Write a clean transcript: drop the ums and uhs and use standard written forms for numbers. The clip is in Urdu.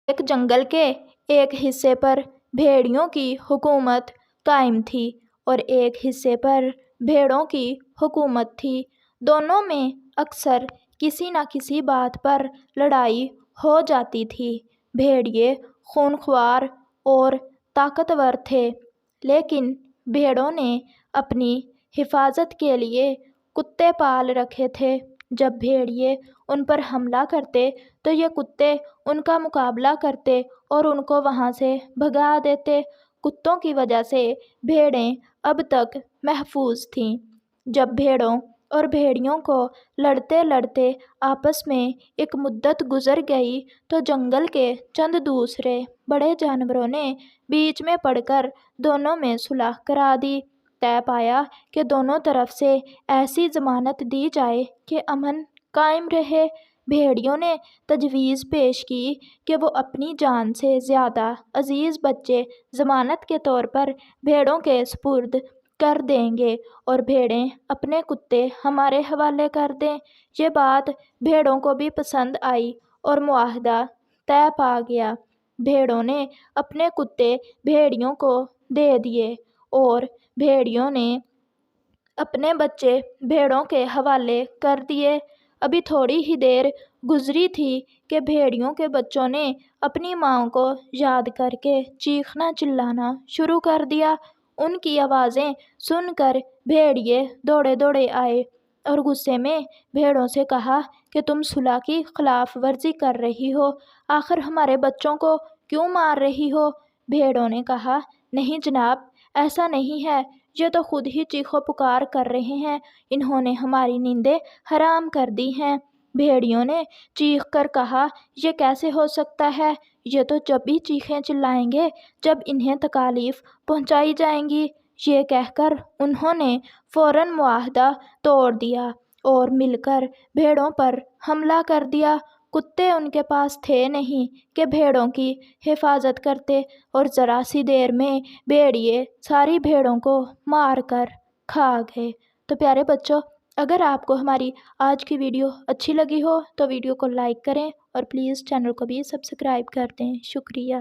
ایک جنگل کے ایک حصے پر بھیڑیوں کی حکومت قائم تھی اور ایک حصے پر بھیڑوں کی حکومت تھی۔ دونوں میں اکثر کسی نہ کسی بات پر لڑائی ہو جاتی تھی۔ بھیڑیے خونخوار اور طاقتور تھے، لیکن بھیڑوں نے اپنی حفاظت کے لیے کتے پال رکھے تھے۔ جب بھیڑیے ان پر حملہ کرتے تو یہ کتے ان کا مقابلہ کرتے اور ان کو وہاں سے بھگا دیتے۔ کتوں کی وجہ سے بھیڑیں اب تک محفوظ تھیں۔ جب بھیڑوں اور بھیڑیوں کو لڑتے لڑتے آپس میں ایک مدت گزر گئی تو جنگل کے چند دوسرے بڑے جانوروں نے بیچ میں پڑ کر دونوں میں صلح کرا دی۔ طے پایا کہ دونوں طرف سے ایسی ضمانت دی جائے کہ امن قائم رہے۔ بھیڑیوں نے تجویز پیش کی کہ وہ اپنی جان سے زیادہ عزیز بچے ضمانت کے طور پر بھیڑوں کے سپرد کر دیں گے اور بھیڑیں اپنے کتے ہمارے حوالے کر دیں۔ یہ بات بھیڑوں کو بھی پسند آئی اور معاہدہ طے پا گیا۔ بھیڑوں نے اپنے کتے بھیڑیوں کو دے دیے اور بھیڑیوں نے اپنے بچے بھیڑوں کے حوالے کر دیے۔ ابھی تھوڑی ہی دیر گزری تھی کہ بھیڑیوں کے بچوں نے اپنی ماں کو یاد کر کے چیخنا چلانا شروع کر دیا۔ ان کی آوازیں سن کر بھیڑیے دوڑے دوڑے آئے اور غصے میں بھیڑوں سے کہا کہ تم صلح کی خلاف ورزی کر رہی ہو، آخر ہمارے بچوں کو کیوں مار رہی ہو؟ بھیڑوں نے کہا، نہیں جناب، ایسا نہیں ہے، یہ تو خود ہی چیخو پکار کر رہے ہیں، انہوں نے ہماری نیندیں حرام کر دی ہیں۔ بھیڑیوں نے چیخ کر کہا، یہ کیسے ہو سکتا ہے؟ یہ تو جب بھی چیخیں چلائیں گے جب انہیں تکالیف پہنچائی جائیں گی۔ یہ کہہ کر انہوں نے فوراً معاہدہ توڑ دیا اور مل کر بھیڑوں پر حملہ کر دیا۔ کتے ان کے پاس تھے نہیں کہ بھیڑوں کی حفاظت کرتے اور ذرا سی دیر میں بھیڑیے ساری بھیڑوں کو مار کر کھا گئے۔ تو پیارے بچوں، اگر آپ کو ہماری آج کی ویڈیو اچھی لگی ہو تو ویڈیو کو لائک کریں اور پلیز چینل کو بھی سبسکرائب کر دیں۔ شکریہ۔